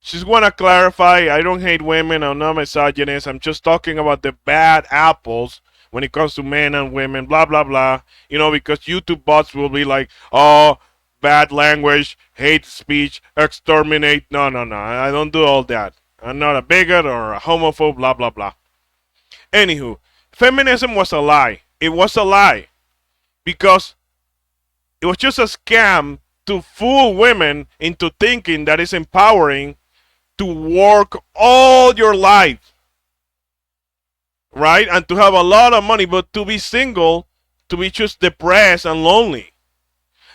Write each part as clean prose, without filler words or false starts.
Just want to clarify, I don't hate women. I'm not misogynist. I'm just talking about the bad apples when it comes to men and women, blah, blah, blah. Because YouTube bots will be like, oh, bad language, hate speech, exterminate. No, no, no. I don't do all that. I'm not a bigot or a homophobe, blah, blah, blah. Anywho, feminism was a lie. It was a lie because it was just a scam to fool women into thinking that it's empowering to work all your life, right? And to have a lot of money, but to be single, to be just depressed and lonely.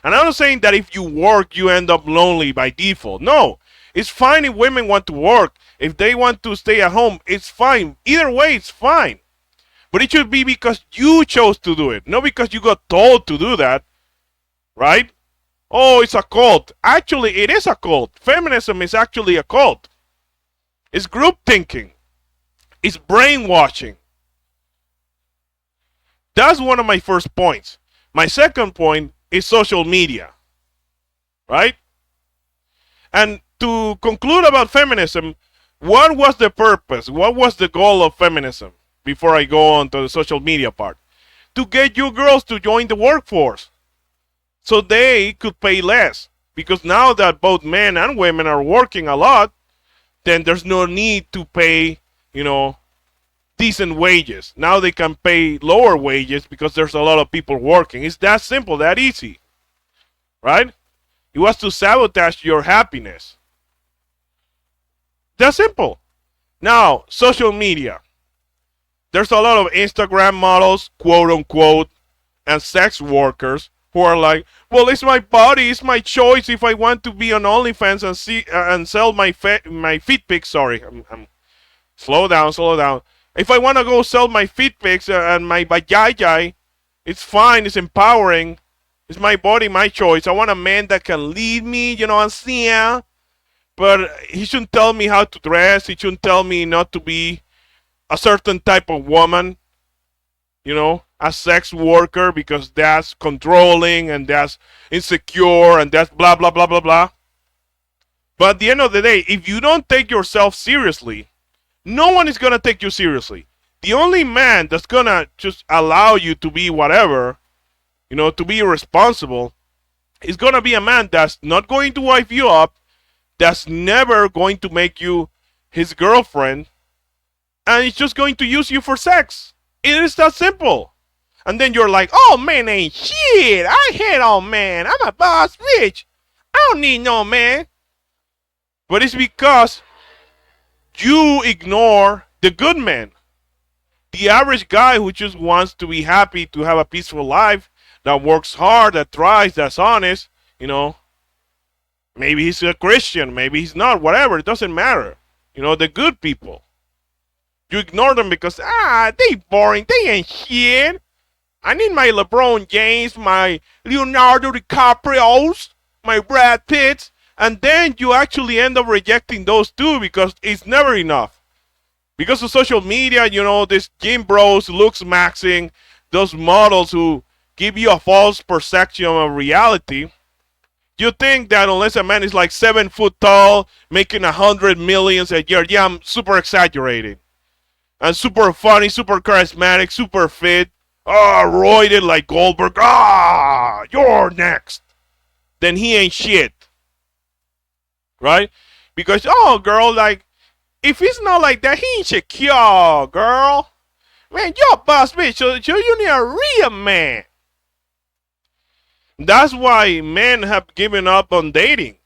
And I'm not saying that if you work, you end up lonely by default. No, it's fine if women want to work. If they want to stay at home, it's fine. Either way, it's fine. But it should be because you chose to do it, not because you got told to do that, right? Oh, it's a cult. Actually, it is a cult. Feminism is actually a cult. It's group thinking. It's brainwashing. That's one of my first points. My second point is social media, right? And to conclude about feminism, what was the purpose? What was the goal of feminism? Before I go on to the social media part. To get you girls to join the workforce so they could pay less. Because now that both men and women are working a lot, then there's no need to pay, decent wages. Now they can pay lower wages because there's a lot of people working. It's that simple, that easy. Right? It was to sabotage your happiness. That's simple. Now, social media. There's a lot of Instagram models, quote unquote, and sex workers who are like, well, it's my body, it's my choice if I want to be on OnlyFans and sell my feet pics. Sorry, I'm slow down. If I want to go sell my feet pics and my vajayjay, it's fine, it's empowering. It's my body, my choice. I want a man that can lead me, and see. But he shouldn't tell me how to dress. He shouldn't tell me not to be a certain type of woman, a sex worker, because that's controlling and that's insecure and that's blah, blah, blah, blah, blah. But at the end of the day, if you don't take yourself seriously, no one is going to take you seriously. The only man that's going to just allow you to be whatever, to be irresponsible, is going to be a man that's not going to wife you up, that's never going to make you his girlfriend, and he's just going to use you for sex. It is that simple. And then you're like, oh, man ain't shit. I hate all man. I'm a boss bitch. I don't need no man. But it's because you ignore the good man. The average guy who just wants to be happy, to have a peaceful life, that works hard, that tries, that's honest, maybe he's a Christian, maybe he's not, whatever, it doesn't matter. The good people. You ignore them because, they boring, they ain't shit. I need my LeBron James, my Leonardo DiCaprio's, my Brad Pitts, and then you actually end up rejecting those two because it's never enough. Because of social media, this gym bros, looks maxing, those models who give you a false perception of reality. You think that unless a man is like 7 foot tall, making 100 millions a year, yeah, I'm super exaggerating. And super funny, super charismatic, super fit. Roided like Goldberg. You're next. Then he ain't shit. Right? Because, girl, like, if he's not like that, he ain't secure, girl. Man, you're a boss bitch, so you need a real man. That's why men have given up on dating.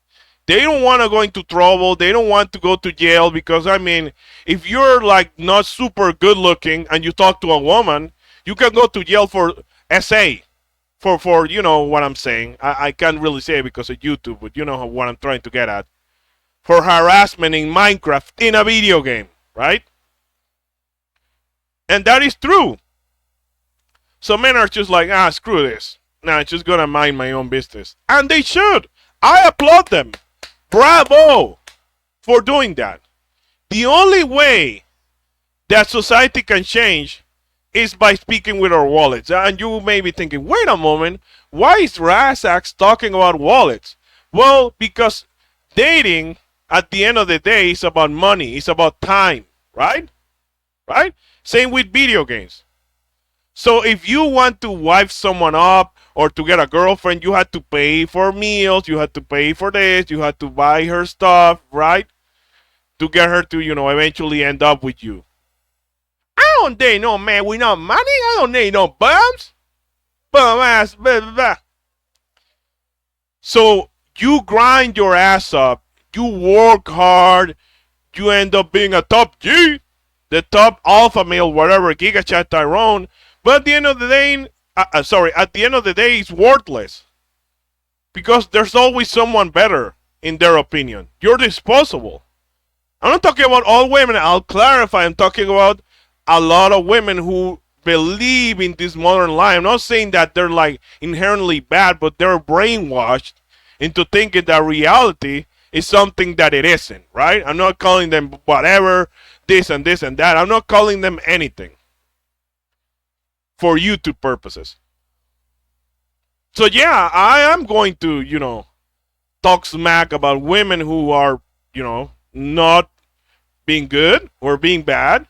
They don't want to go into trouble. They don't want to go to jail because, if you're like not super good looking and you talk to a woman, you can go to jail for SA. For what I'm saying. I can't really say it because of YouTube, but you know what I'm trying to get at. For harassment in Minecraft in a video game, right? And that is true. So men are just like, screw this. Nah, I'm just gonna mind my own business. And they should. I applaud them. Bravo for doing that. The only way that society can change is by speaking with our wallets. And you may be thinking, wait a moment, why is Rasax talking about wallets? Well, because dating At the end of the day, it's about money. It's about time, right? Right? Same with video games. So if you want to wife someone up or to get a girlfriend, you had to pay for meals, you had to pay for this, you had to buy her stuff, right? To get her to, eventually end up with you. I don't date no man with no money. I don't date no bums. Bum ass, blah, blah, blah. So you grind your ass up, you work hard, you end up being a top G, the top alpha male, whatever, Giga Chat Tyrone. But at the end of the day, at the end of the day, it's worthless because there's always someone better in their opinion. You're disposable. I'm not talking about all women. I'll clarify. I'm talking about a lot of women who believe in this modern life. I'm not saying that they're like inherently bad, but they're brainwashed into thinking that reality is something that it isn't, right? I'm not calling them whatever, this and this and that. I'm not calling them anything for YouTube purposes. So yeah, I am going to, talk smack about women who are, not being good or being bad.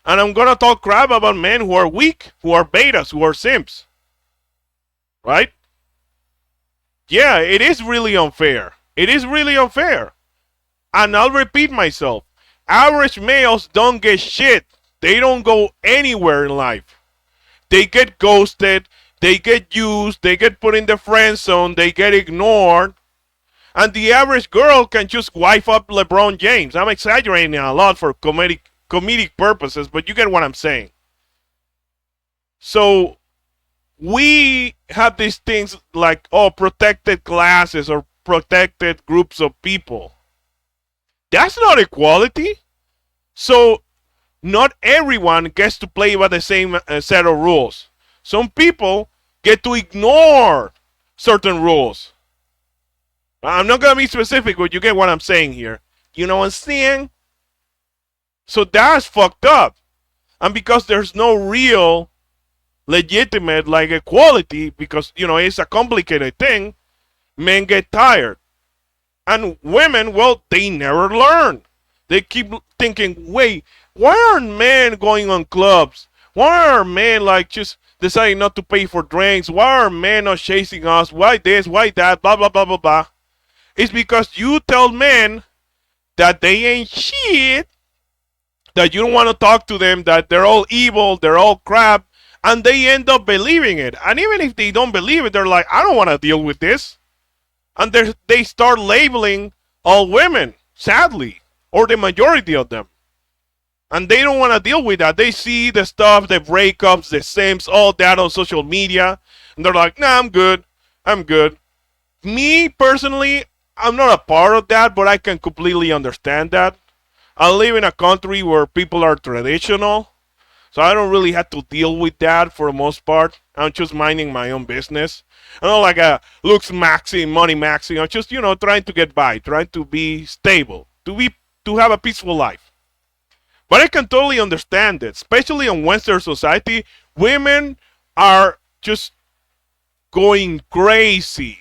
And I'm going to talk crap about men who are weak, who are betas, who are simps. Right? Yeah, it is really unfair. It is really unfair. And I'll repeat myself. Average males don't get shit. They don't go anywhere in life. They get ghosted. They get used. They get put in the friend zone. They get ignored. And the average girl can just wife up LeBron James. I'm exaggerating a lot for comedic purposes, but you get what I'm saying. So we have these things like, protected classes or protected groups of people. That's not equality. So not everyone gets to play by the same set of rules. Some people get to ignore certain rules. I'm not going to be specific, but you get what I'm saying here. You know what I'm saying? So that's fucked up. And because there's no real legitimate like equality, because it's a complicated thing, men get tired. And women, well, they never learn. They keep thinking, wait, why aren't men going on clubs? Why are men like just deciding not to pay for drinks? Why are men not chasing us? Why this? Why that? Blah, blah, blah, blah, blah. It's because you tell men that they ain't shit, that you don't want to talk to them, that they're all evil, they're all crap, and they end up believing it. And even if they don't believe it, they're like, I don't want to deal with this. And they start labeling all women, sadly, or the majority of them. And they don't want to deal with that. They see the stuff, the breakups, the sims, all that on social media. And they're like, nah, I'm good. I'm good. Me, personally, I'm not a part of that, but I can completely understand that. I live in a country where people are traditional. So I don't really have to deal with that for the most part. I'm just minding my own business. I'm not like a looks maxi, money maxi. I'm just, trying to get by, trying to be stable, to have a peaceful life. But I can totally understand it, especially in Western society. Women are just going crazy,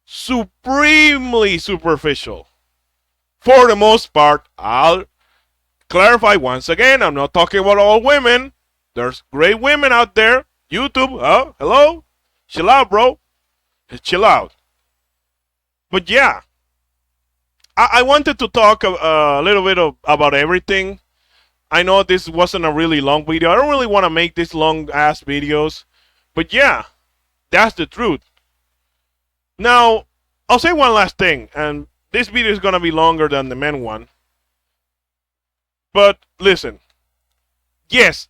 supremely superficial. For the most part, I'll clarify once again, I'm not talking about all women. There's great women out there. YouTube, hello? Chill out, bro. Chill out. But yeah, I wanted to talk a little bit about everything. I know this wasn't a really long video. I don't really want to make these long-ass videos. But yeah, that's the truth. Now, I'll say one last thing, and this video is going to be longer than the men one. But listen, yes,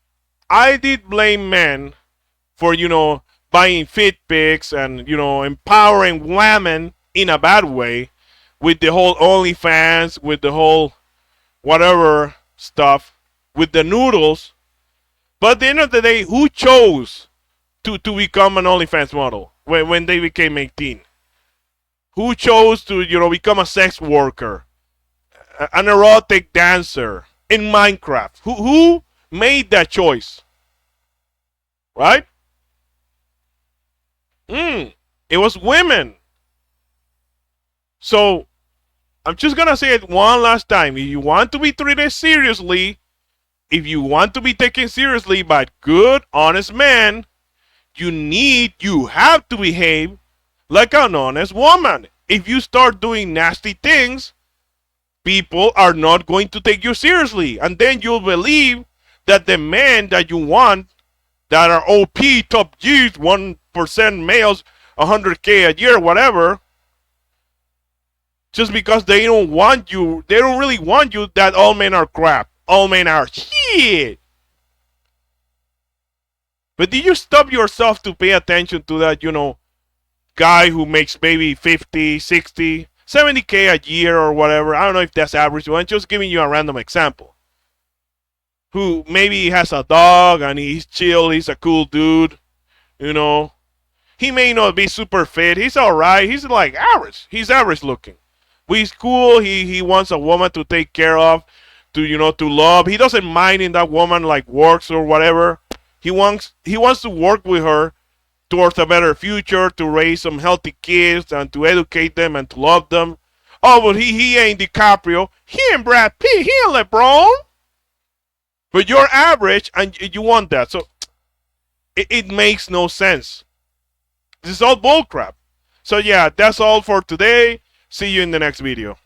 I did blame men for, buying fit pics and, empowering women in a bad way with the whole OnlyFans, with the whole whatever stuff, with the noodles. But at the end of the day, who chose to become an OnlyFans model when they became 18? Who chose to, become a sex worker, an erotic dancer in Minecraft? Who made that choice? Right? It was women. So I'm just gonna say it one last time. If you want to be treated seriously, if you want to be taken seriously by good, honest man, you have to behave like an honest woman. If you start doing nasty things, people are not going to take you seriously. And then you'll believe that the men that you want, that are OP, top G's, 1% males, 100K a year, whatever, just because they don't want you, they don't really want you, that all men are crap. All men are shit. But did you stop yourself to pay attention to that, guy who makes maybe 50, 60, 70K a year or whatever? I don't know if that's average. I'm just giving you a random example. Who maybe has a dog and he's chill, he's a cool dude, He may not be super fit. He's alright. He's like average. He's average looking. But he's cool. He wants a woman to take care of, to love. He doesn't mind in that woman like works or whatever. He wants to work with her towards a better future, to raise some healthy kids and to educate them and to love them. Oh, but he ain't DiCaprio. He ain't Brad Pitt. He ain't LeBron. But you're average and you want that. So it makes no sense. This is all bullcrap. So yeah, that's all for today. See you in the next video.